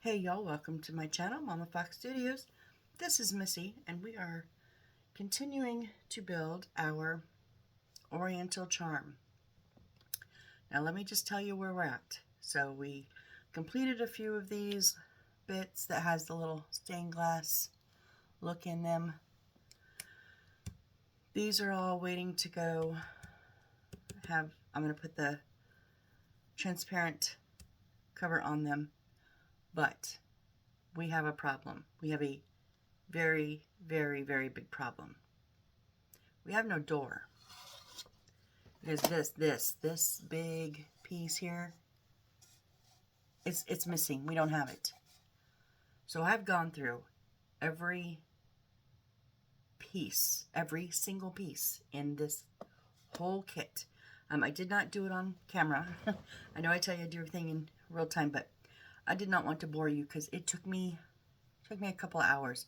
Hey y'all, welcome to my channel, Mama Fox Studios. This is Missy, and we are continuing to build our Oriental Charm. Now let me just tell you where we're at. So we completed a few of these bits that has the little stained glass look in them. These are all waiting to go. I'm going to put the transparent cover on them. But we have a problem. We have a very, very, very big problem. We have no door. Because this big piece here, it's missing. We don't have it. So I've gone through every piece, every single piece in this whole kit. I did not do it on camera. I know I tell you I do everything in real time, but I did not want to bore you because it took me a couple of hours.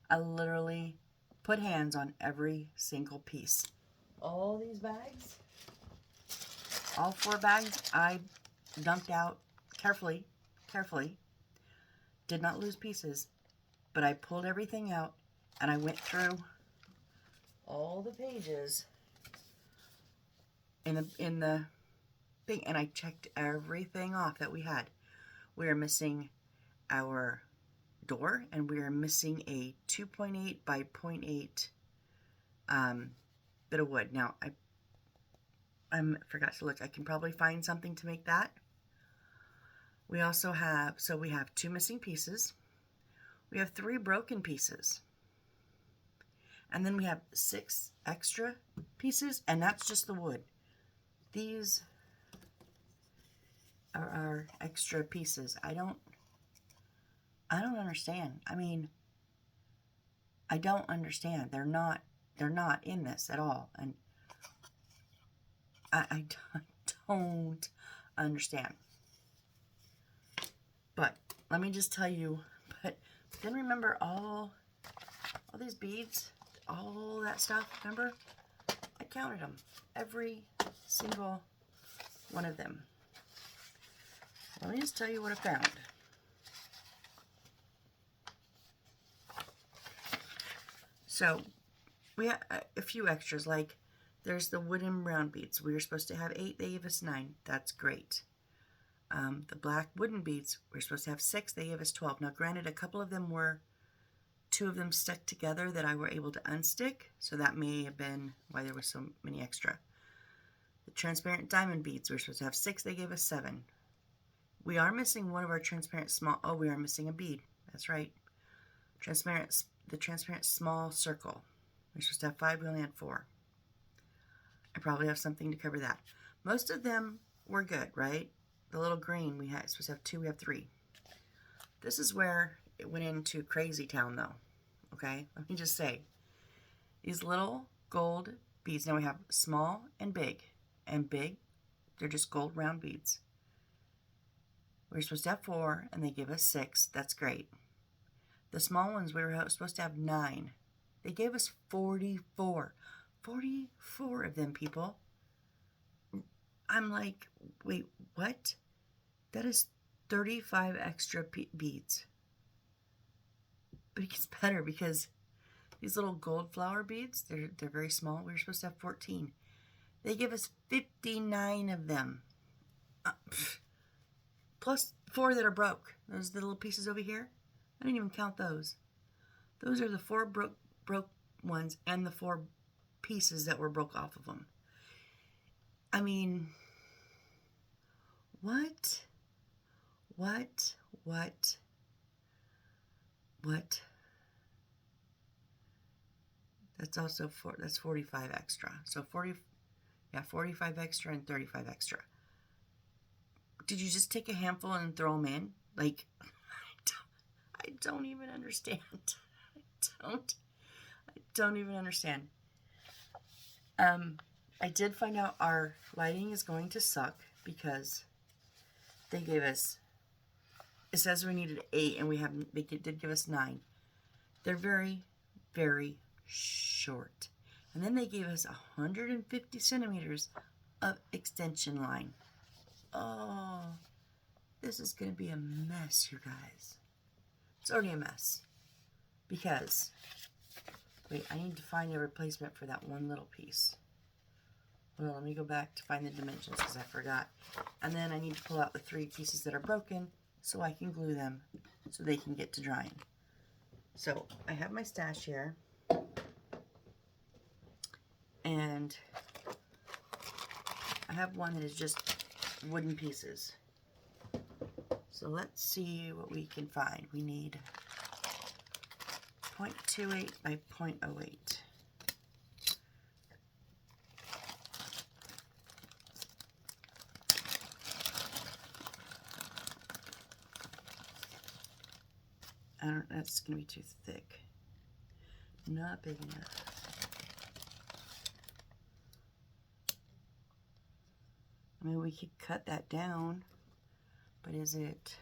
I literally put hands on every single piece. All these bags, all 4 bags, I dumped out carefully. Did not lose pieces, but I pulled everything out and I went through all the pages in the thing, and I checked everything off that we had. We are missing our door, and we are missing a 2.8 by 0.8 bit of wood. Now, I forgot to look. I can probably find something to make that. We also have, so we have 2 missing pieces. We have 3 broken pieces. And then we have 6 extra pieces, and that's just the wood. These are our extra pieces. I don't understand. I mean, I don't understand. They're not in this at all. And I don't understand. But let me just tell you, but then remember all these beads, all that stuff, remember? I counted them. Every single one of them. Let me just tell you what I found. So, we have a few extras, like there's the wooden round beads. We were supposed to have 8, they gave us 9. That's great. The black wooden beads, we were supposed to have 6, they gave us 12. Now, granted, a couple of them were, 2 of them stuck together that I were able to unstick, so that may have been why there was so many extra. The transparent diamond beads, we were supposed to have 6, they gave us 7. We are missing one of our transparent small, oh, we are missing a bead. That's right. The transparent small circle. We're supposed to have 5, we only had 4. I probably have something to cover that. Most of them were good, right? The little green, we had supposed to have 2, we have 3. This is where it went into crazy town, though. Okay? Let me just say. These little gold beads, now we have small and big. And big, they're just gold round beads. We were supposed to have 4, and they give us 6. That's great. The small ones, we were supposed to have 9. They gave us 44. 44 of them, people. I'm like, wait, what? That is 35 extra beads. But it gets better because these little gold flower beads, they're very small. We were supposed to have 14. They give us 59 of them. Plus 4 that are broke. Those the little pieces over here. I didn't even count those. Those are the 4 broke ones and the 4 pieces that were broke off of them. I mean, what? That's also that's 45 extra. So 45 extra and 35 extra. Did you just take a handful and throw them in? Like, I don't even understand. I don't even understand. I did find out our lighting is going to suck because they gave us, it says we needed 8 and they did give us 9. They're very, very short. And then they gave us 150 centimeters of extension line. Oh, This is going to be a mess, you guys. It's already a mess. Because, wait, I need to find a replacement for that one little piece. Well, let me go back to find the dimensions because I forgot. And then I need to pull out the 3 pieces that are broken so I can glue them so they can get to drying. So I have my stash here. And I have one that is just wooden pieces. So let's see what we can find. We need 0.28 by 0.08. That's going to be too thick. Not big enough. I mean, we could cut that down, but is it?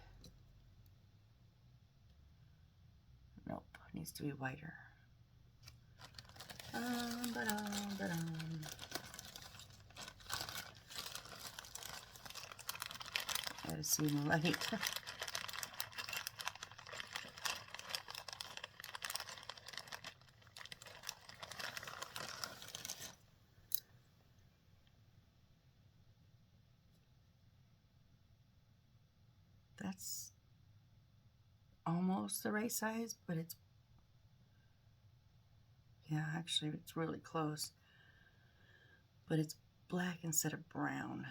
Nope, it needs to be wider. Gotta see the light. That's almost the right size, but it's, yeah, actually it's really close. But it's black instead of brown.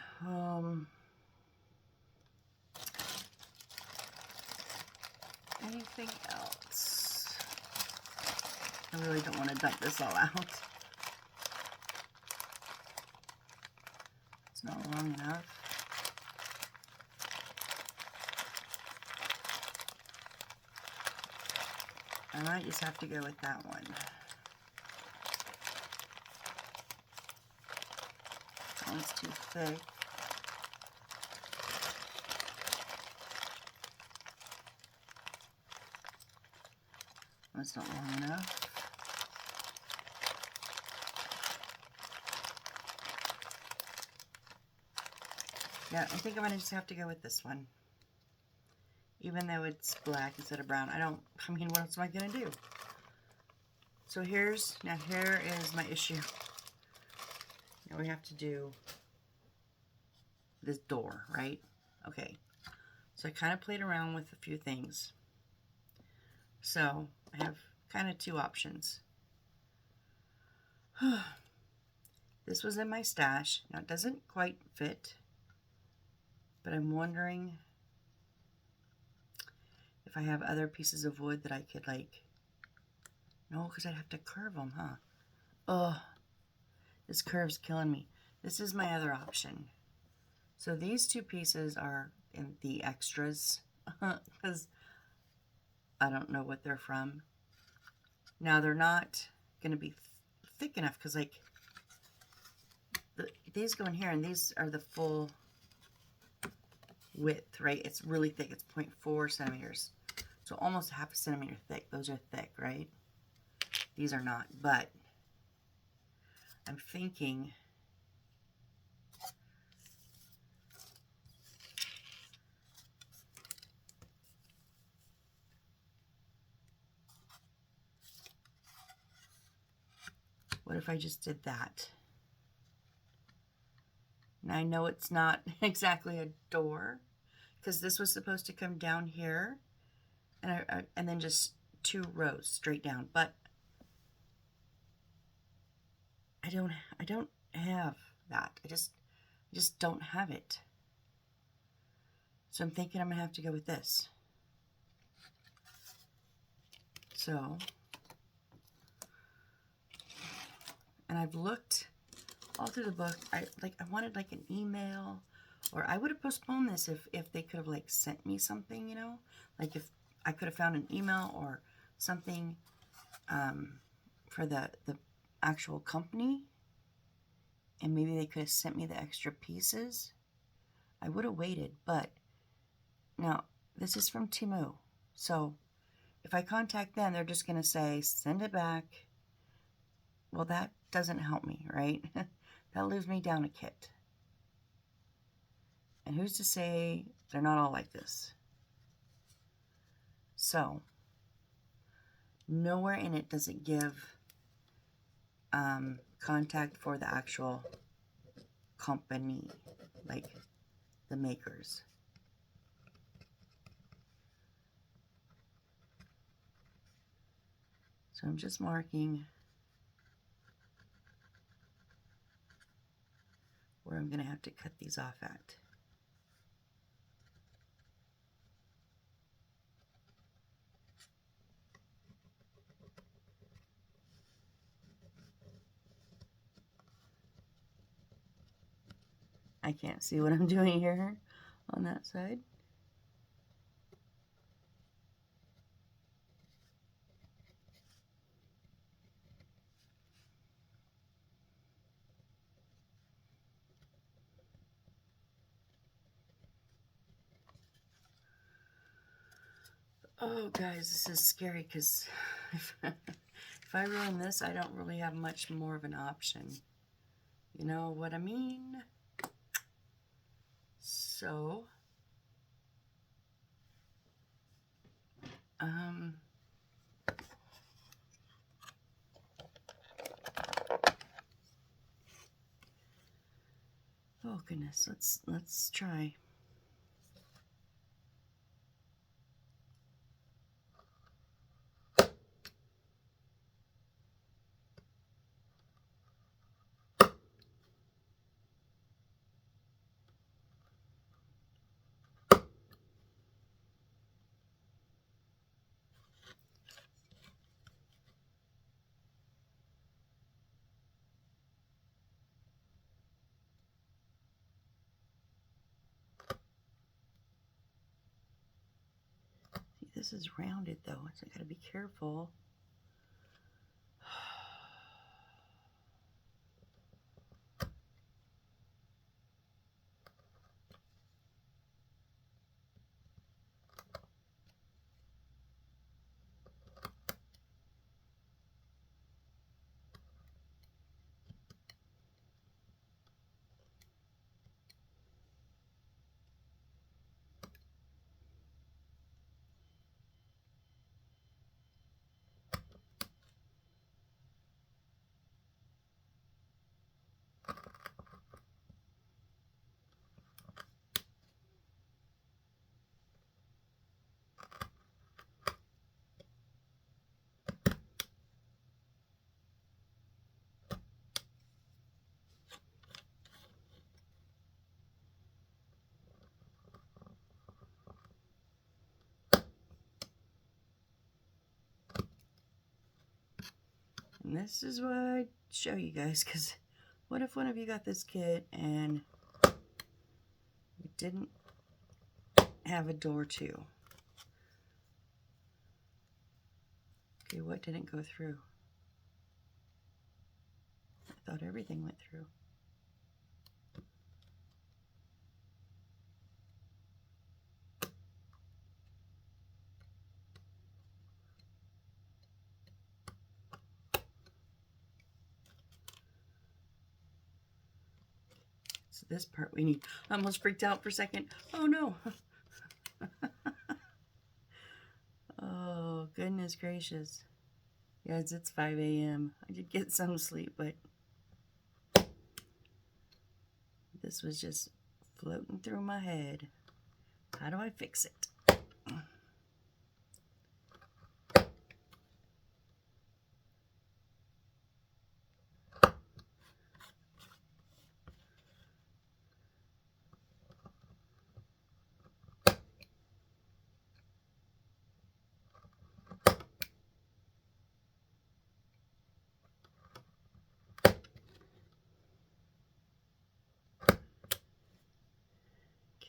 Anything else? I really don't want to dump this all out. It's not long enough. I might just have to go with that one. That one's too thick. That's not long enough. Yeah, I think I'm going to just have to go with this one. Even though it's black instead of brown. I mean, what else am I going to do? So here is my issue. Now we have to do this door, right? Okay. So I kind of played around with a few things. So I have kind of 2 options. This was in my stash. Now it doesn't quite fit, but I'm wondering if I have other pieces of wood that I could, like, no, because I'd have to curve them, huh? Oh, this curve's killing me. This is my other option. So these 2 pieces are in the extras, because I don't know what they're from. Now, they're not going to be thick enough, because, like, these go in here, and these are the full width, right? It's really thick. It's 0.4 centimeters. So almost half a centimeter thick. Those are thick, right? These are not, but I'm thinking what if I just did that? Now I know it's not exactly a door because this was supposed to come down here and then just 2 rows straight down, but I don't have that. I just don't have it. So I'm thinking I'm gonna have to go with this. So, and I've looked all through the book. I wanted like an email, or I would have postponed this if they could have like sent me something, you know, like if I could have found an email or something for the actual company, and maybe they could have sent me the extra pieces. I would have waited, but now this is from Temu, so if I contact them, they're just gonna say send it back. Well, that doesn't help me, right? That leaves me down a kit. And who's to say They're not all like this. So, nowhere in it does it give contact for the actual company, like the makers. So I'm just marking where I'm going to have to cut these off at. I can't see what I'm doing here on that side. Oh, guys, this is scary because if I ruin this, I don't really have much more of an option. You know what I mean? So, oh goodness, let's try. See, this is rounded though, so I gotta be careful. And this is what I show you guys, because what if one of you got this kit and you didn't have a door too? Okay, what didn't go through? I thought everything went through. So this part we need. I almost freaked out for a second. Oh no. Oh, goodness gracious. Guys, it's 5 a.m. I did get some sleep, but this was just floating through my head. How do I fix it?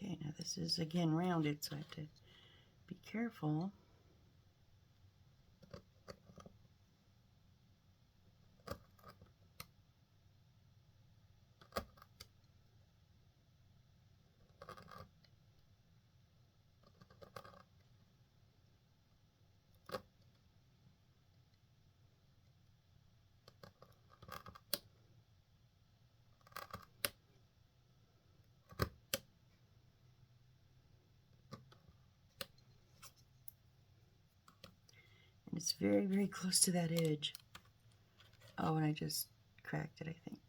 Okay, now this is again rounded, so I have to be careful. It's very, very close to that edge. Oh, and I just cracked it, I think.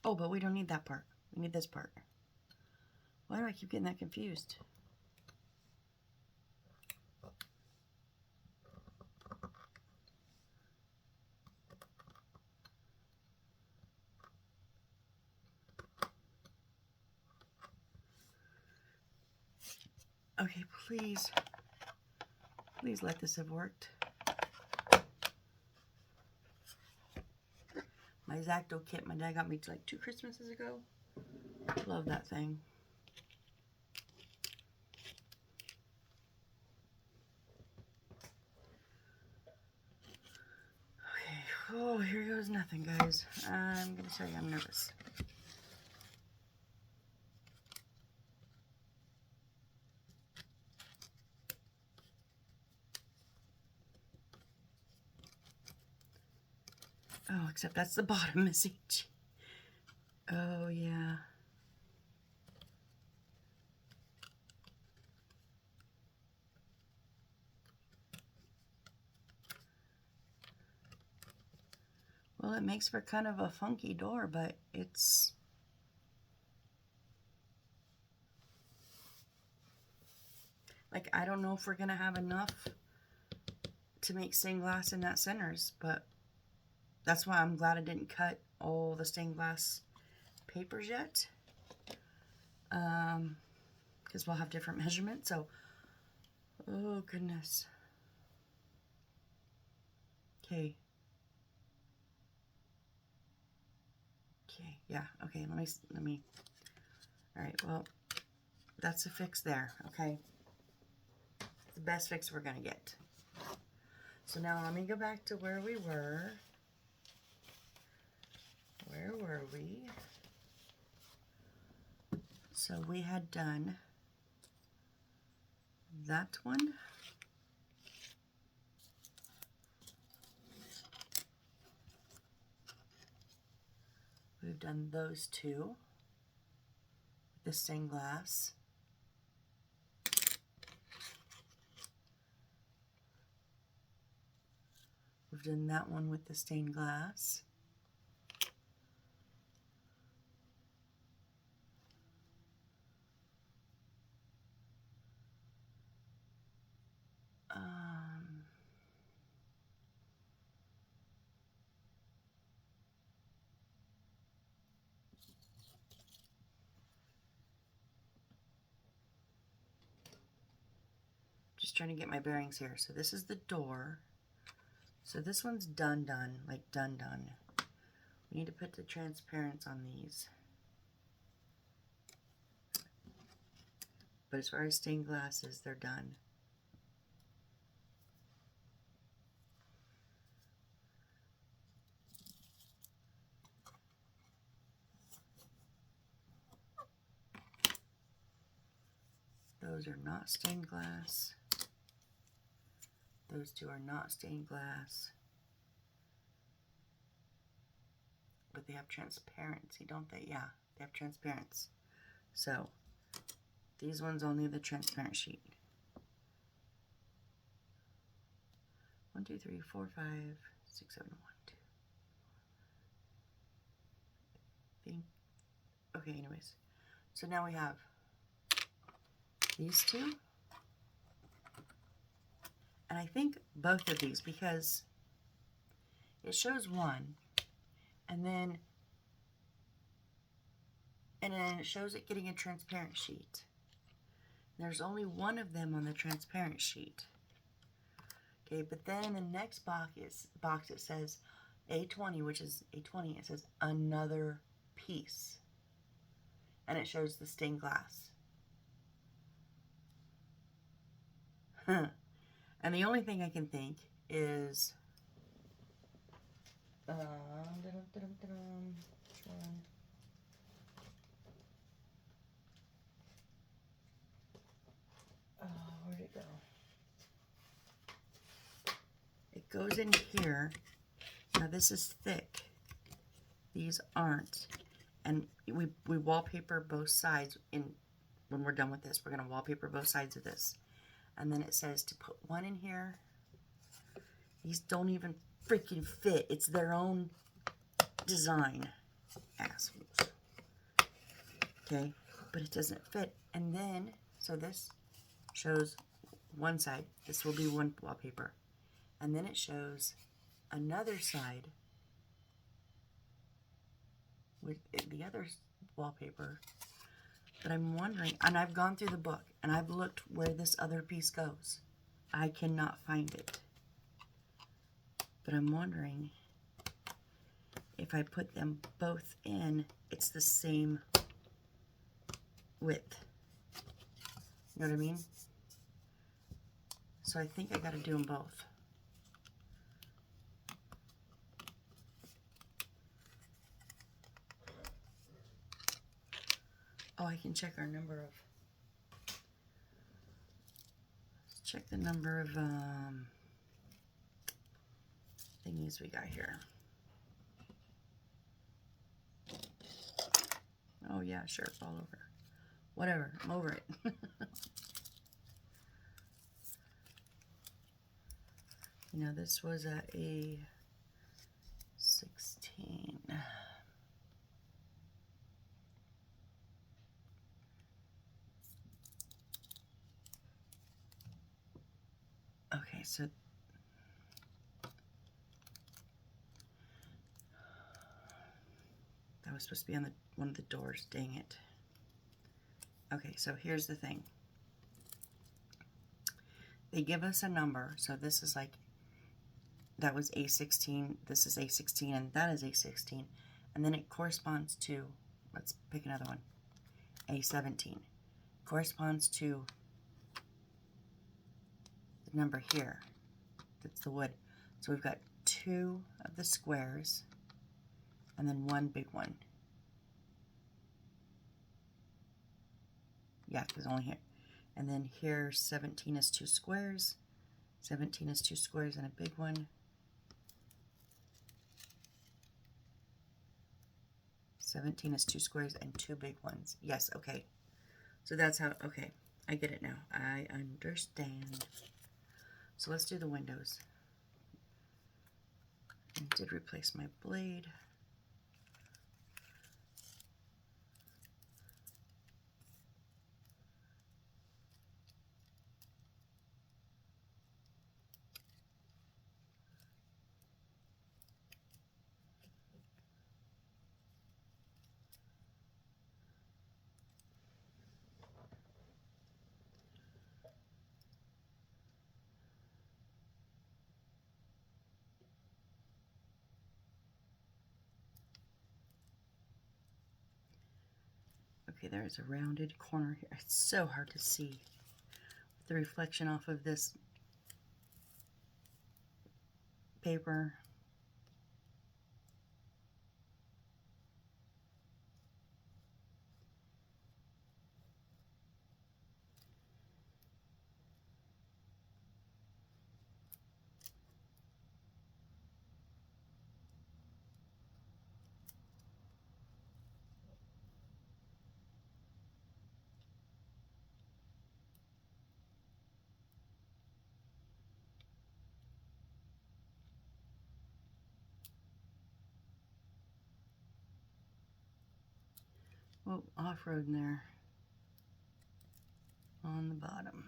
Oh, but we don't need that part. We need this part. Why do I keep getting that confused? Okay, please. Please let this have worked. My X-Acto kit my dad got me like 2 Christmases ago. Love that thing. Okay, oh, here goes nothing, guys. I'm gonna tell you I'm nervous. Oh, except that's the bottom missing. Oh, yeah. Well, it makes for kind of a funky door, but it's... like, I don't know if we're going to have enough to make stained glass in that centers, but that's why I'm glad I didn't cut all the stained glass papers yet. Because we'll have different measurements, so... oh, goodness. Okay. Okay, yeah, okay, let me, all right, well, that's a fix there, okay? It's the best fix we're gonna get. So now let me go back to where we were. Where were we? So we had done that one. We've done those two with the stained glass. We've done that one with the stained glass. Just trying to get my bearings here. So this is the door. So this one's done, like done. We need to put the transparents on these. But as far as stained glasses, they're done. Those are not stained glass. Those two are not stained glass. But they have transparency, don't they? Yeah, they have transparency. So, these ones all need the transparent sheet. 1, 2, 3, 4, 5, 6, 7, 1, 2. I think. Okay, anyways. So now we have these two. And I think both of these, because it shows one, and then it shows it getting a transparent sheet. There's only one of them on the transparent sheet. Okay, but then in the next box it says A20, which is A20, it says another piece. And it shows the stained glass. And the only thing I can think is where'd it go? It goes in here. Now this is thick. These aren't. And we wallpaper both sides. When we're done with this, we're going to wallpaper both sides of this. And then it says to put one in here. These don't even freaking fit. It's their own design. Assholes. Okay, but it doesn't fit. And then, so this shows one side. This will be one wallpaper. And then it shows another side with the other wallpaper. But I'm wondering, and I've gone through the book, and I've looked where this other piece goes. I cannot find it. But I'm wondering if I put them both in, it's the same width. You know what I mean? So I think I got to do them both. Oh, I can check our number of... Let's check the number of thingies we got here. Oh yeah, sure, it's all over. Whatever, I'm over it. You know, this was at a 16. Okay, so that was supposed to be on one of the doors, dang it. Okay, so here's the thing. They give us a number, so this is like, that was A16, this is A16, and that is A16. And then it corresponds to, let's pick another one, A17. Corresponds to the number here. That's the wood. So we've got 2 of the squares, and then 1 big one. Yeah, because only here. And then here, 17 is 2 squares. 17 is 2 squares and a big one. 17 is 2 squares and 2 big ones. Yes, okay. So that's how, okay. I get it now. I understand. So let's do the windows. I did replace my blade. Okay, there's a rounded corner here. It's so hard to see the reflection off of this paper. Oh, off-road in there on the bottom.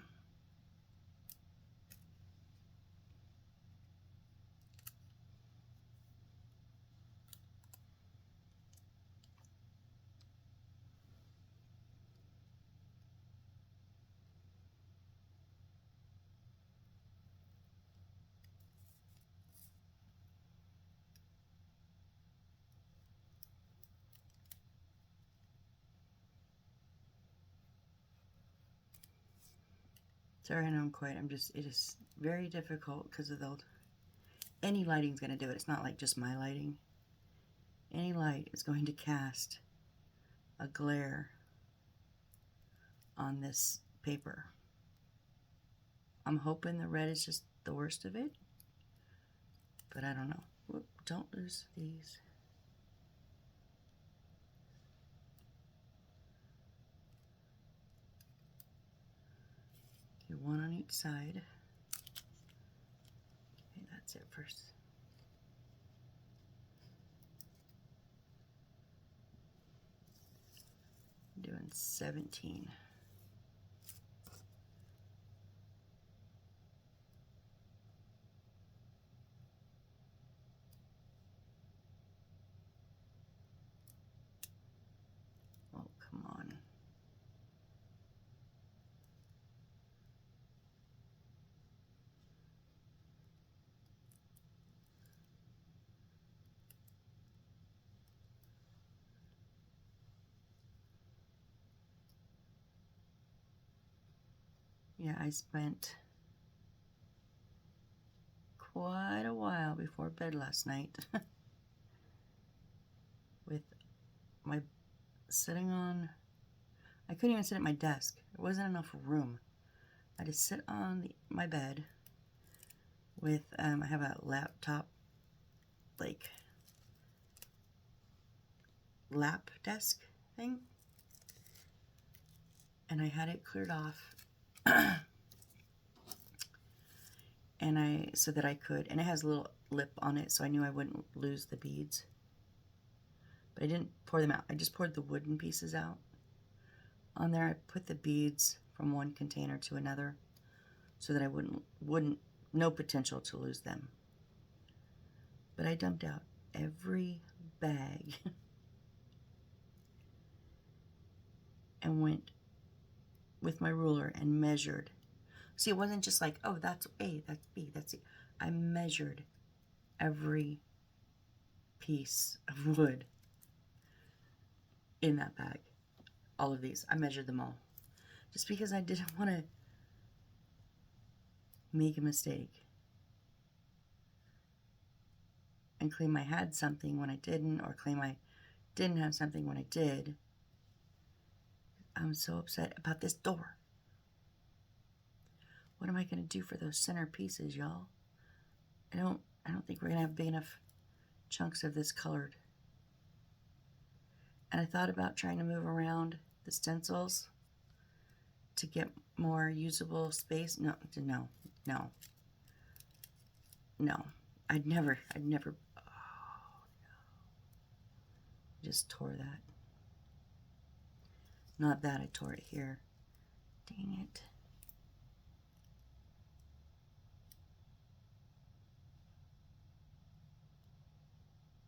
Sorry, I know I'm quiet. it is very difficult because of any lighting's going to do it. It's not like just my lighting. Any light is going to cast a glare on this paper. I'm hoping the red is just the worst of it. but I don't know. Whoop, don't lose these. Okay, one on each side. Okay, that's it first. I'm doing 17. Oh, come on. Yeah, I spent quite a while before bed last night with my sitting on, I couldn't even sit at my desk. There wasn't enough room. I had to sit on my bed with, I have a laptop, like, lap desk thing, and I had it cleared off and so that I could, and it has a little lip on it so I knew I wouldn't lose the beads, but I didn't pour them out. I just poured the wooden pieces out on there. I put the beads from one container to another so that I wouldn't no potential to lose them. But I dumped out every bag and went with my ruler and measured. See, it wasn't just like, oh, that's A, that's B, that's C. I measured every piece of wood in that bag. All of these. I measured them all. Just because I didn't want to make a mistake and claim I had something when I didn't, or claim I didn't have something when I did. I'm so upset about this door. What am I going to do for those center pieces, y'all? I don't think we're going to have big enough chunks of this colored. And I thought about trying to move around the stencils to get more usable space. No. I'd never, oh no. Just tore that. Not that, I tore it here. Dang it.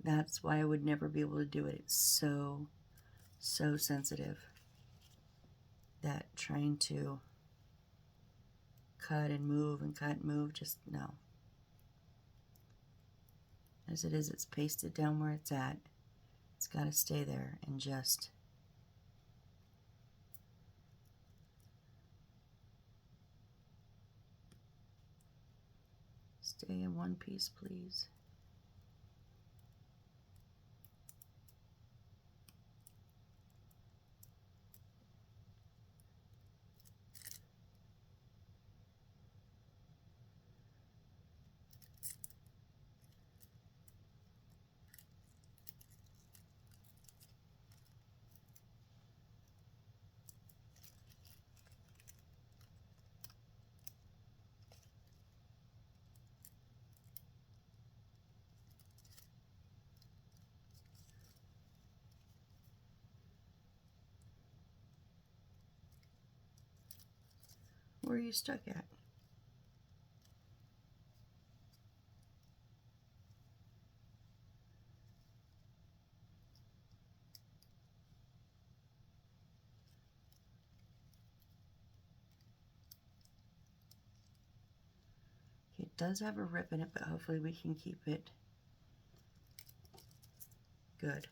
That's why I would never be able to do it. It's so sensitive that trying to cut and move and cut and move, just no. As it is, it's pasted down where it's at. It's got to stay there and just stay in one piece, please. Where are you stuck at? It does have a rip in it, but hopefully we can keep it good.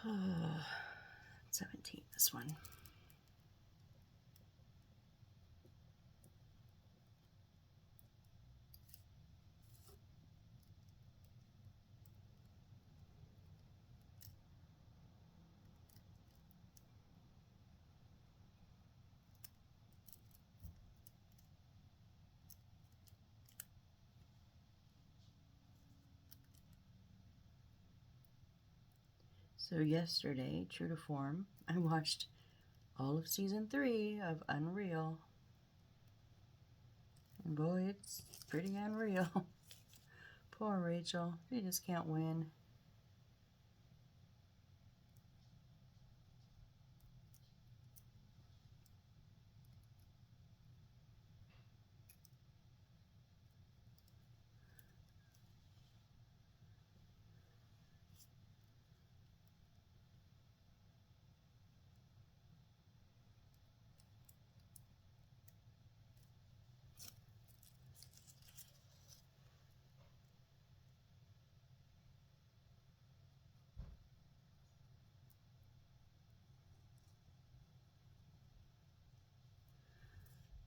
Oh, 17, this one. So yesterday, true to form, I watched all of season 3 of Unreal. And boy, it's pretty unreal. Poor Rachel, she just can't win.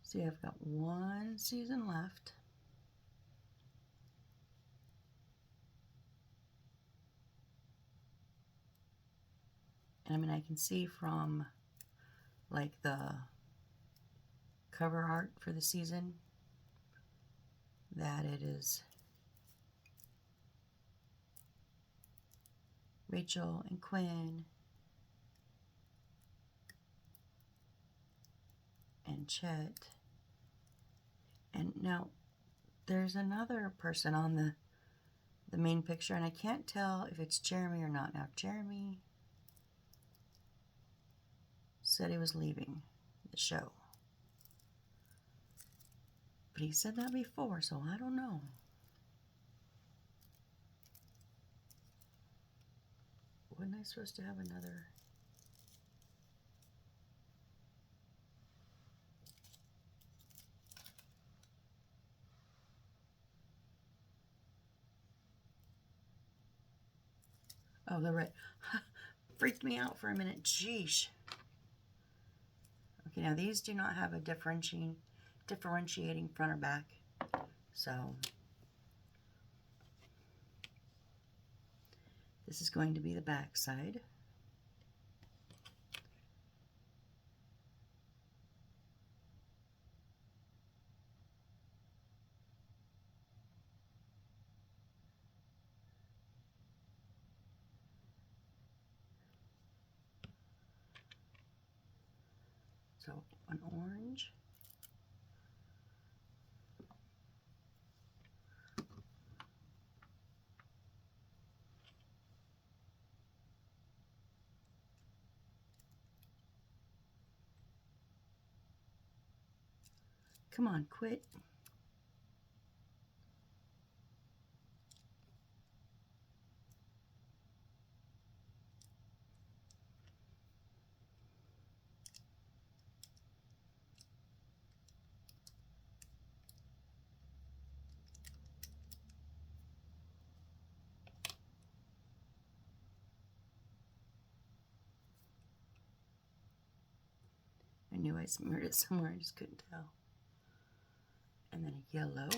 See, I've got one season left. And I mean, I can see from like the cover art for the season that it is Rachel and Quinn and Chet. And now there's another person on the main picture, and I can't tell if it's Jeremy or not. Now, Jeremy said he was leaving the show, but he said that before, so I don't know. Wasn't I supposed to have another? Oh, the red. Freaked me out for a minute. Jeesh. Okay, now these do not have a differentiating front or back. So this is going to be the back side. So an orange. Come on, quit. I knew I smeared it somewhere, I just couldn't tell. And then a yellow.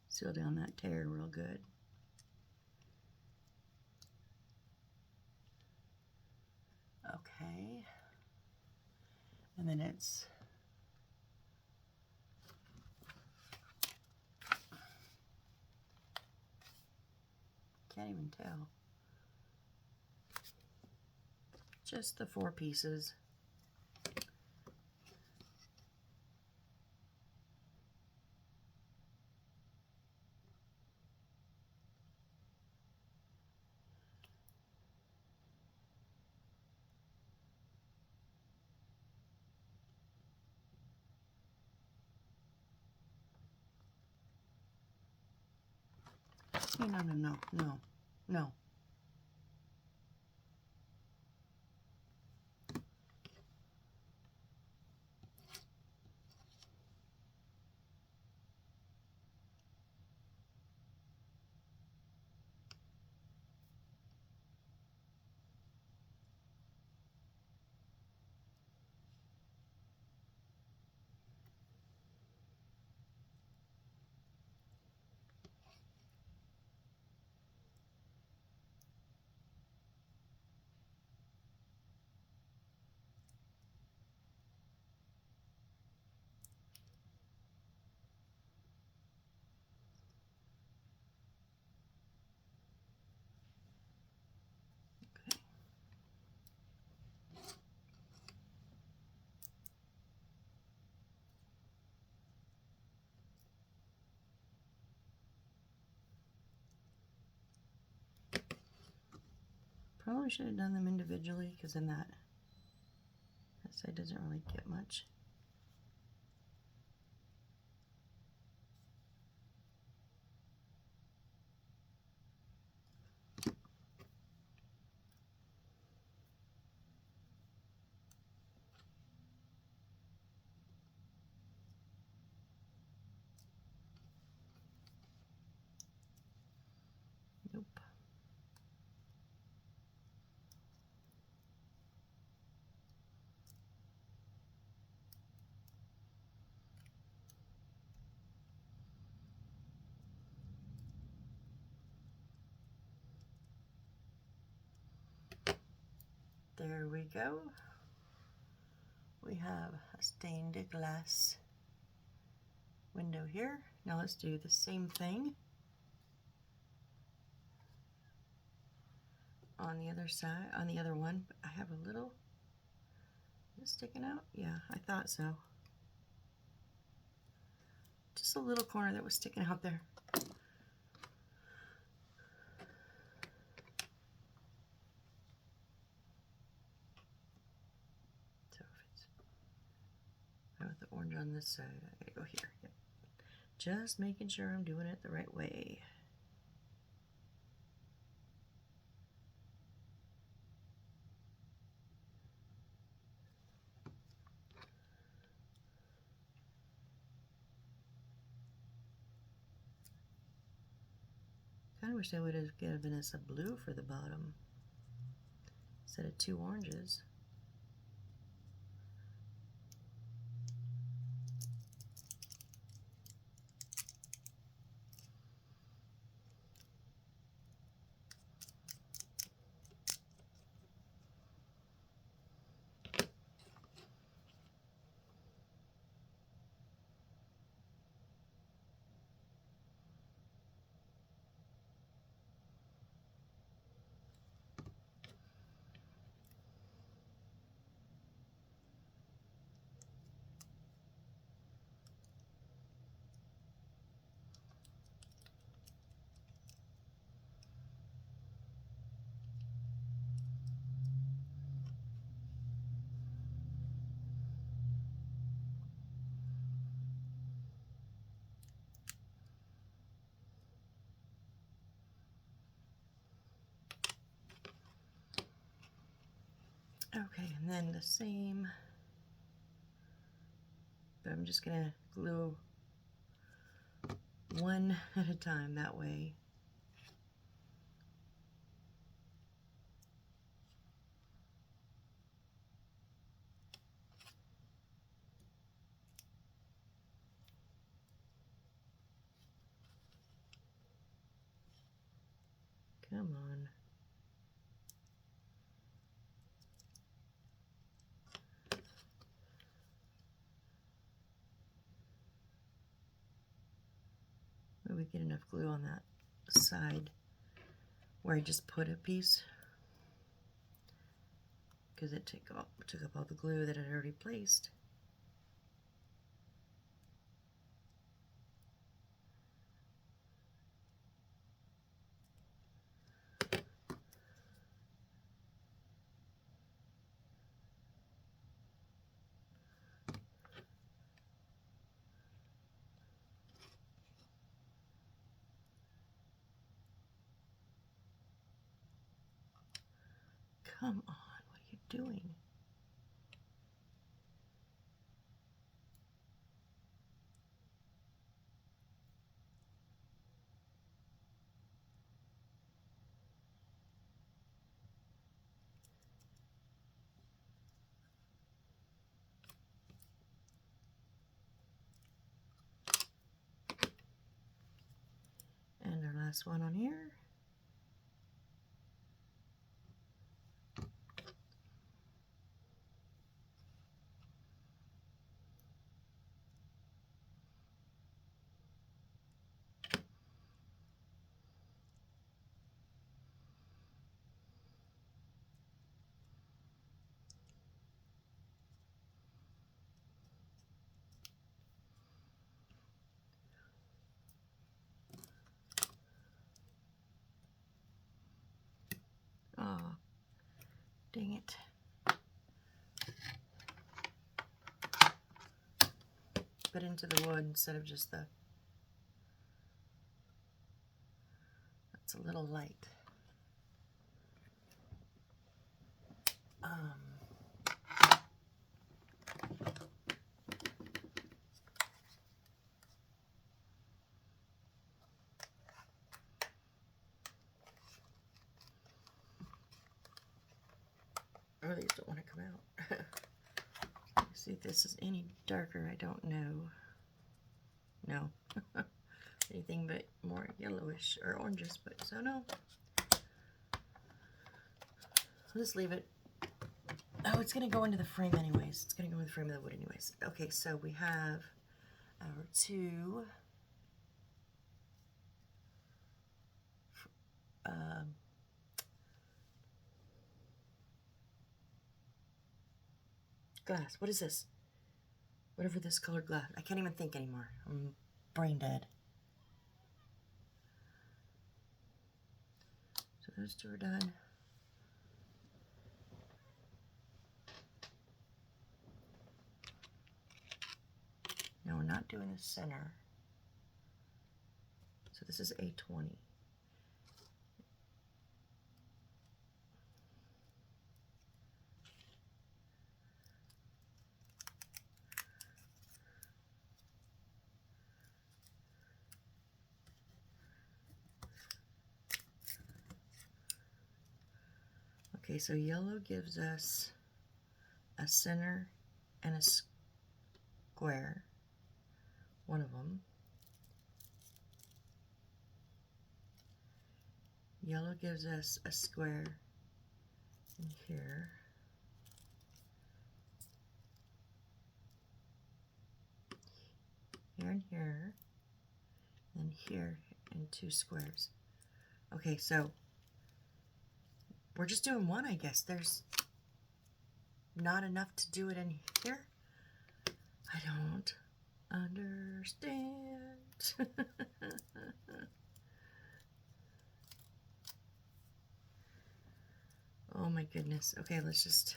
Seal down that tear real good. Okay. And then it's can't even tell. Just the 4 pieces. No, no, no, no, no, no. Probably should have done them individually because then that side doesn't really get much. Nope. There we go. We have a stained glass window here. Now let's do the same thing on the other side, on the other one. I have a little, is it sticking out? Yeah, I thought so. Just a little corner that was sticking out there. So if it's, I want the orange on this side, I gotta go here. Yep. Just making sure I'm doing it the right way. I wish they would have given us a blue for the bottom instead of 2 oranges. Okay, and then the same, but I'm just gonna glue one at a time that way. Come on. Maybe get enough glue on that side where I just put a piece, because it took up all the glue that I'd already placed. Come on, what are you doing? And our last one on here. bit into the wood instead of just the... That's a little light. Oh, these don't want to come out. See if this is any darker. I don't know. No. Anything but more yellowish or oranges, but so no. Let's leave it. Oh, it's going to go into the frame anyways. It's going to go in the frame of the wood anyways. Okay, so we have our two glass. What is this? Whatever this colored glass. I can't even think anymore. I'm brain dead. So those two are done. Now we're not doing the center. So this is A20. Okay, so yellow gives us a center and a square, one of them. Yellow gives us a square in here. Here and here, and here, and two squares. Okay, so we're just doing one, I guess. There's not enough to do it in here. I don't understand. Oh my goodness. Okay, let's just...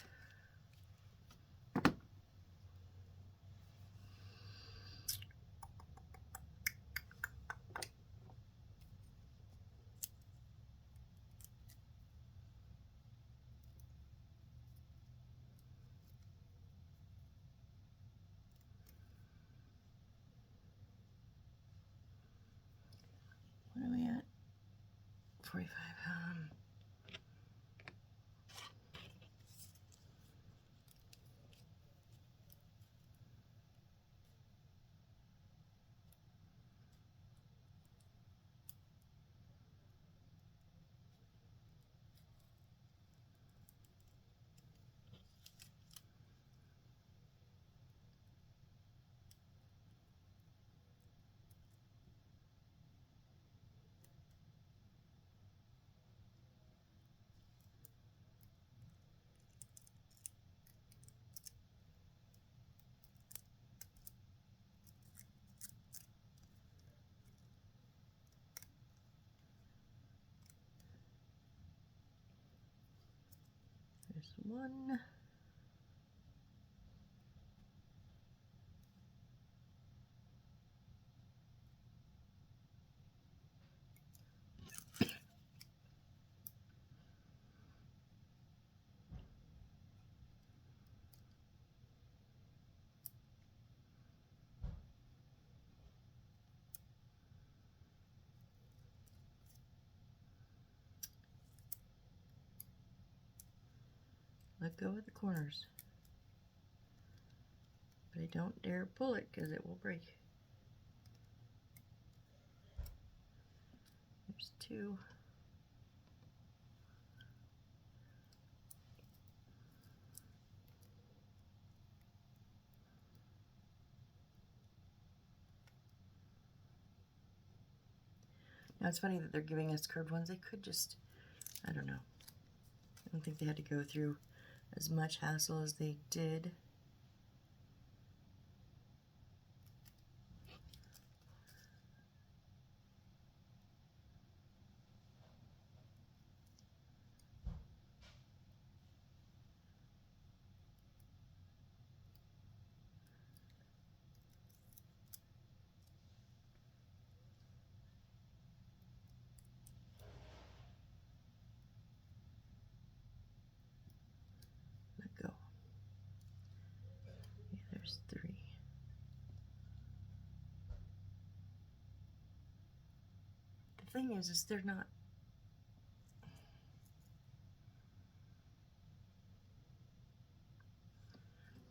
What are we at? 45. There's one. Let go of the corners. But I don't dare pull it because it will break. There's two. Now it's funny that they're giving us curved ones. They could just, I don't know. I don't think they had to go through as much hassle as they did. There's 3. The thing is they're not.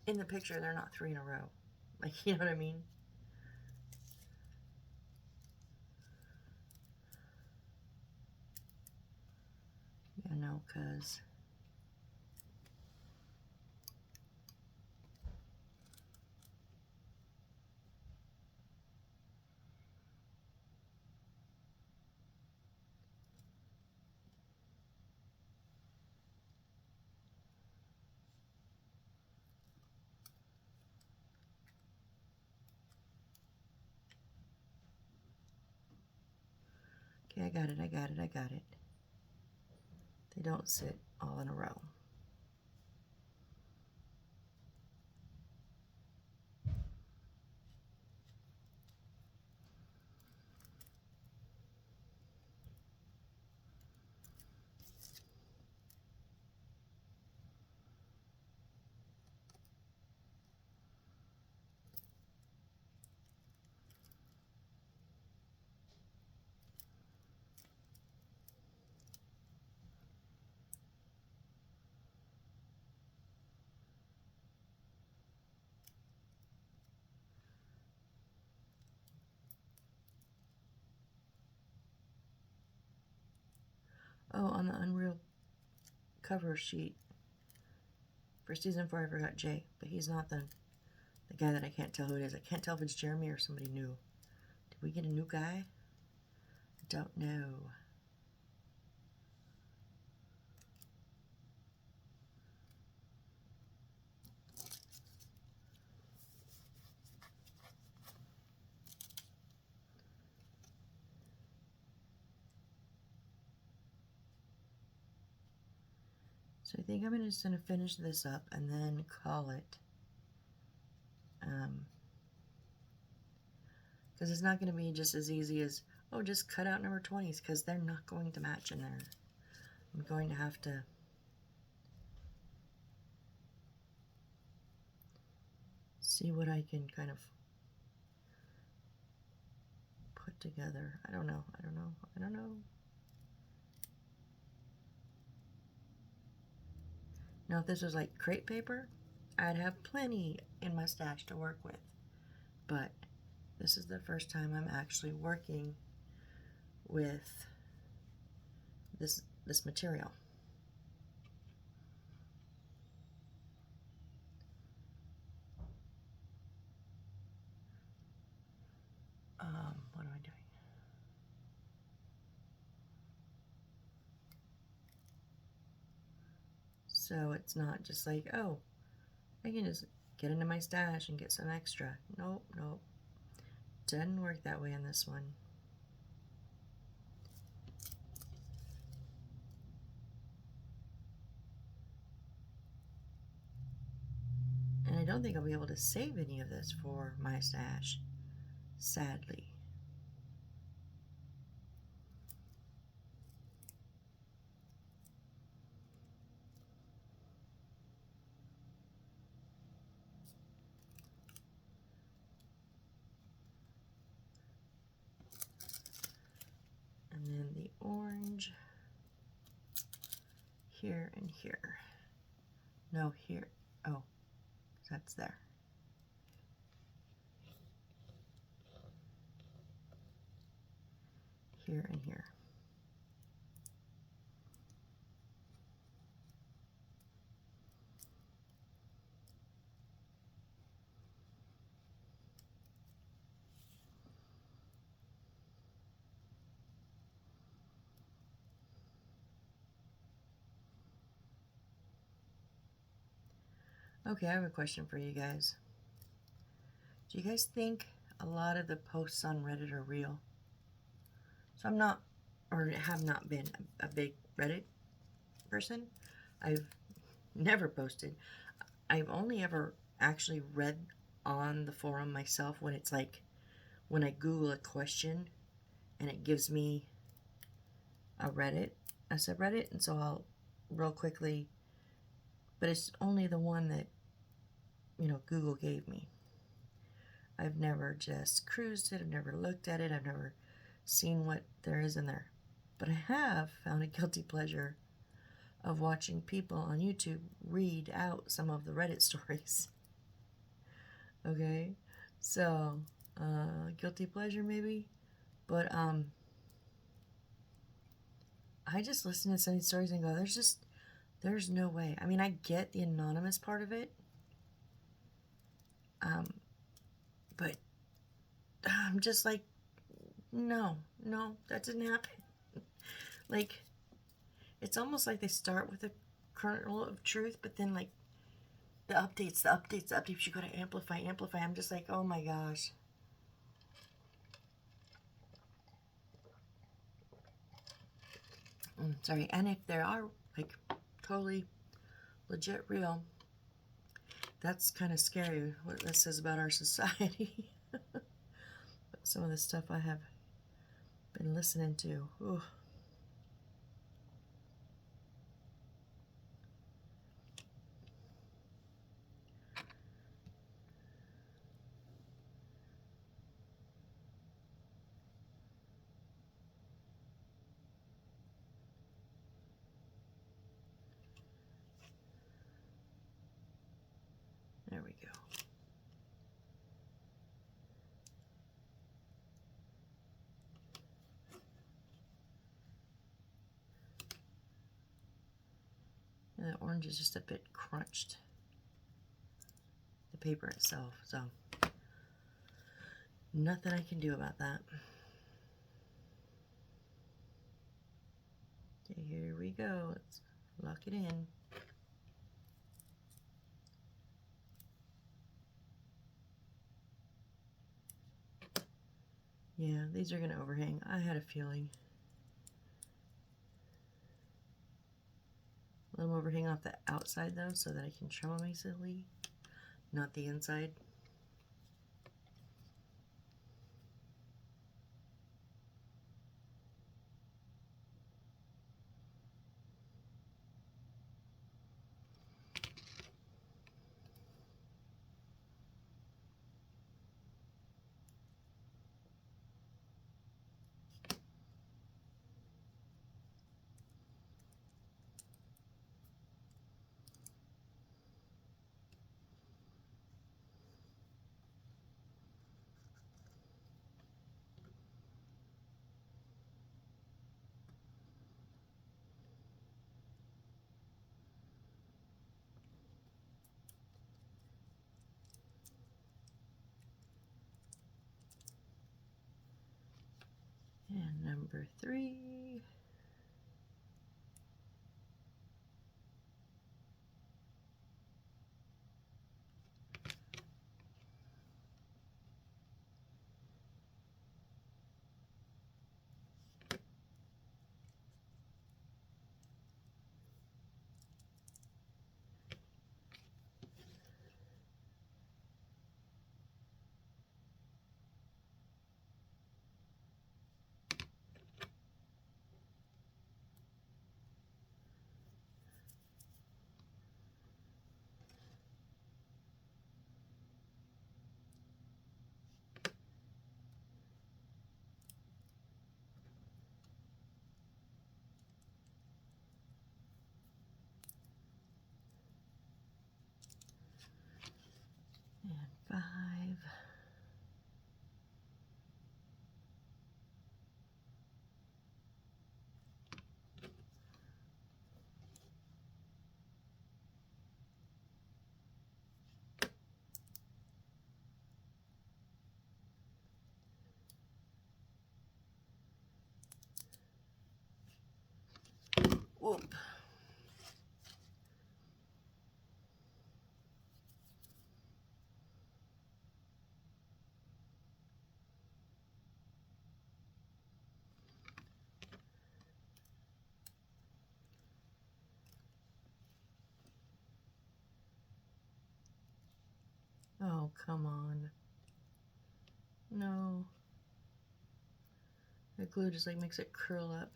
In the picture, they're not 3 in a row. Like, you know what I mean? Yeah, no, because okay, I got it. They don't sit all in a row. Oh, on the Unreal cover sheet for season 4, I forgot Jay, but he's not the guy that I can't tell who it is. I can't tell if it's Jeremy or somebody new. Did we get a new guy? I don't know. So I think I'm just going to finish this up and then call it. Because it's not going to be just as easy as, oh, just cut out number 20s, because they're not going to match in there. I'm going to have to see what I can kind of put together. I don't know. Now, if this was like crepe paper, I'd have plenty in my stash to work with. But this is the first time I'm actually working with this material. What am I doing? So it's not just like, oh, I can just get into my stash and get some extra. Nope. Doesn't work that way on this one. And I don't think I'll be able to save any of this for my stash, sadly. And then the orange here and here. No, here. Oh, that's there. Here and here. Okay, I have a question for you guys. Do you guys think a lot of the posts on Reddit are real? So I'm not, or have not been, a big Reddit person. I've never posted. I've only ever actually read on the forum myself when it's like, when I Google a question and it gives me a subreddit, and so I'll real quickly, but it's only the one that, Google gave me. I've never just cruised it. I've never looked at it. I've never seen what there is in there. But I have found a guilty pleasure of watching people on YouTube read out some of the Reddit stories. Okay? So, guilty pleasure maybe? But, I just listen to some of these stories and go, there's no way. I mean, I get the anonymous part of it. But I'm just like, no, that didn't happen. Like, it's almost like they start with a kernel of truth, but then, like, the updates, you gotta amplify. I'm just like, oh my gosh. Sorry. And if there are, like, totally legit real, that's kind of scary what that says about our society. Some of the stuff I have been listening to. Ooh. There we go. And the orange is just a bit crunched. The paper itself, so nothing I can do about that. Okay, here we go. Let's lock it in. Yeah, these are going to overhang. I had a feeling. Let them overhang off the outside though, so that I can trim them easily, not the inside. And number 3. And 5. Whoop. Oh, come on. No. The glue just like makes it curl up.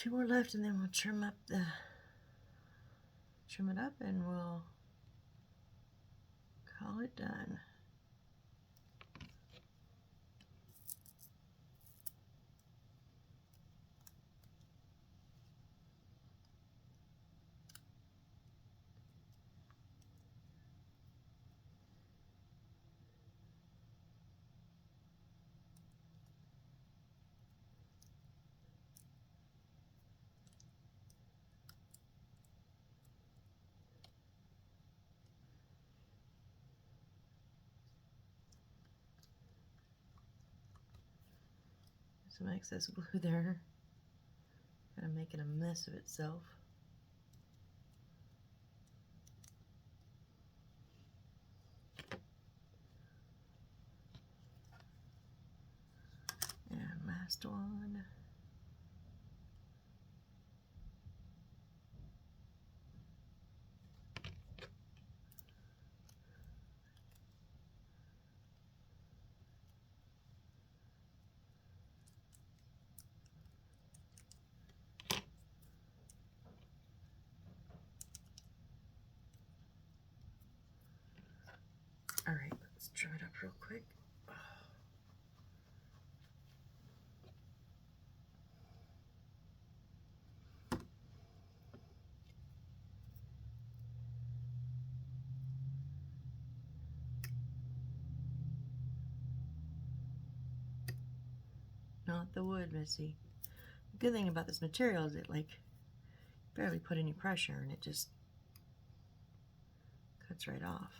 2 more left, and then we'll trim it up, and we'll call it done. Some excess glue there, kind of making a mess of itself. And last one. All right, let's trim it up real quick. Not the wood, Missy. The good thing about this material is it barely put any pressure, and it just cuts right off.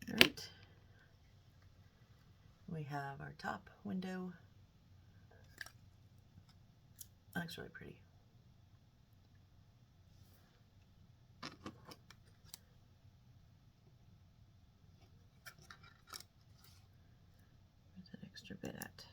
All right. We have our top window. That looks really pretty. Where's that extra bit at?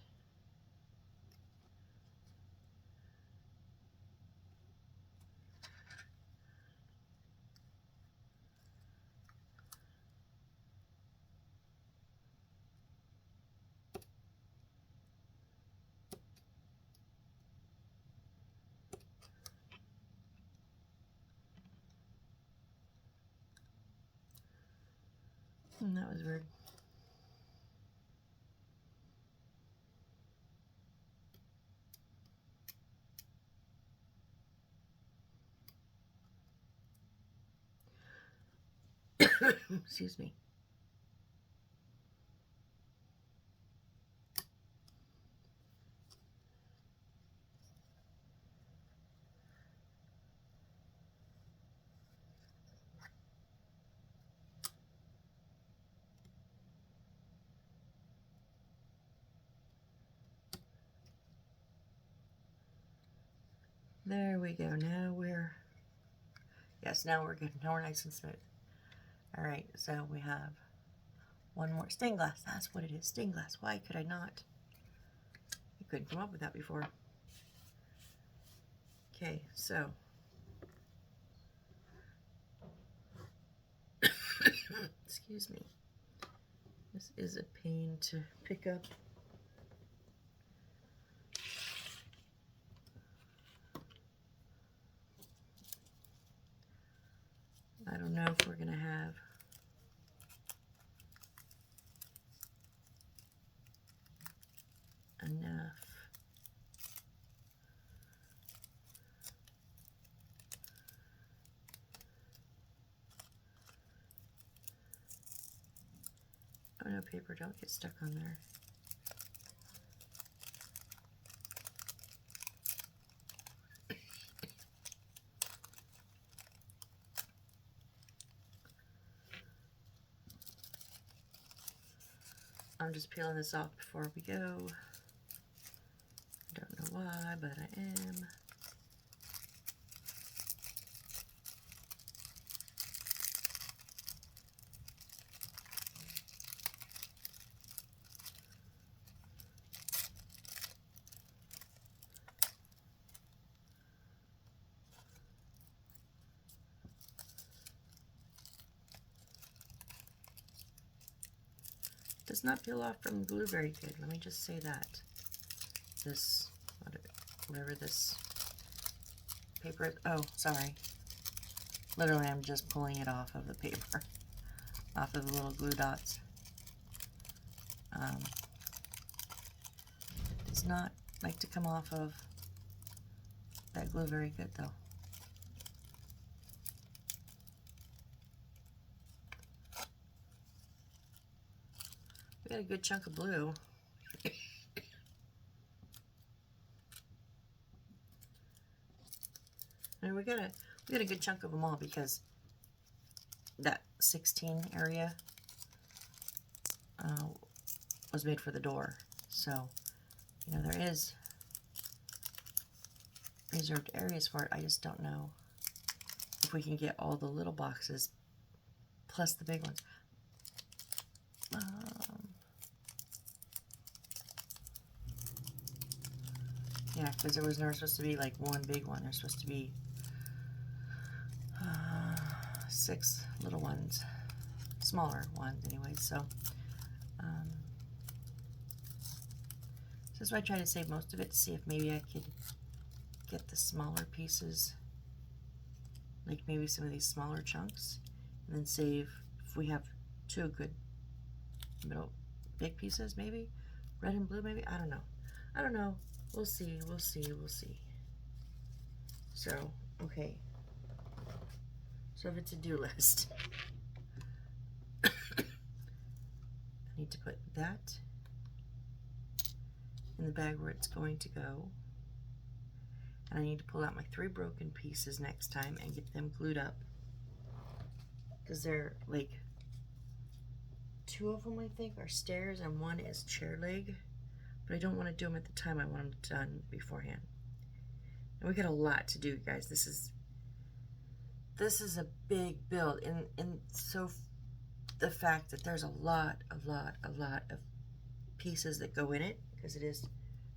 That was weird. Excuse me. There we go. Now we're good. Now we're nice and smooth. All right, so we have one more stained glass. That's what it is, stained glass. Why could I not? I couldn't come up with that before. Okay, so excuse me. This is a pain to pick up. I don't know if we're going to have enough. Oh no, paper, don't get stuck on there. I'm just peeling this off before we go. Don't know why, but I am. Does not peel off from glue very good. Let me just say that. This, whatever this paper is. Oh, sorry. Literally, I'm just pulling it off of the paper, off of the little glue dots. Does not like to come off of that glue very good, though. We got a good chunk of blue. And we got a good chunk of them all, because that 16 area was made for the door. So, you know, there is reserved areas for it. I just don't know if we can get all the little boxes plus the big ones. Yeah, because there was never supposed to be like one big one. There's supposed to be 6 little ones, smaller ones anyway. So this is why I try to save most of it, to see if maybe I could get the smaller pieces, like maybe some of these smaller chunks, and then save, if we have 2 good middle big pieces, maybe red and blue, maybe. I don't know. We'll see. So, okay. So, the to-do list. I need to put that in the bag where it's going to go. And I need to pull out my 3 broken pieces next time and get them glued up. Because they're like, 2 of them I think are stairs and 1 is chair leg. But I don't want to do them at the time. I want them done beforehand. And we got a lot to do, guys. This is a big build, and so the fact that there's a lot of pieces that go in it, because it is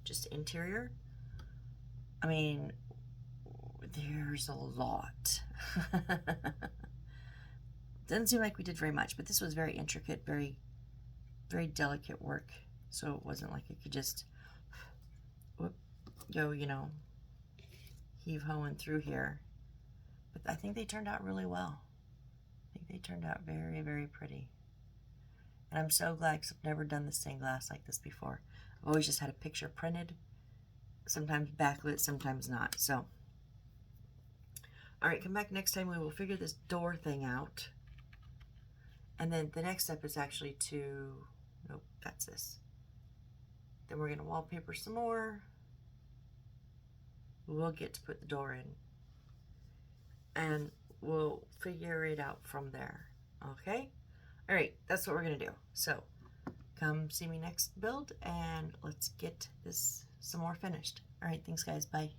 just interior. I mean, there's a lot. Doesn't seem like we did very much, but this was very intricate, very delicate work. So it wasn't like it could just go, you know, heave-hoeing through here. But I think they turned out really well. I think they turned out very pretty. And I'm so glad, because I've never done the stained glass like this before. I've always just had a picture printed, sometimes backlit, sometimes not. So, all right, come back next time. We will figure this door thing out. And then the next step is actually to, nope, that's this. Then we're going to wallpaper some more. We'll get to put the door in. And we'll figure it out from there. Okay? All right, that's what we're going to do. So, come see me next build, and let's get this some more finished. All right, thanks, guys. Bye.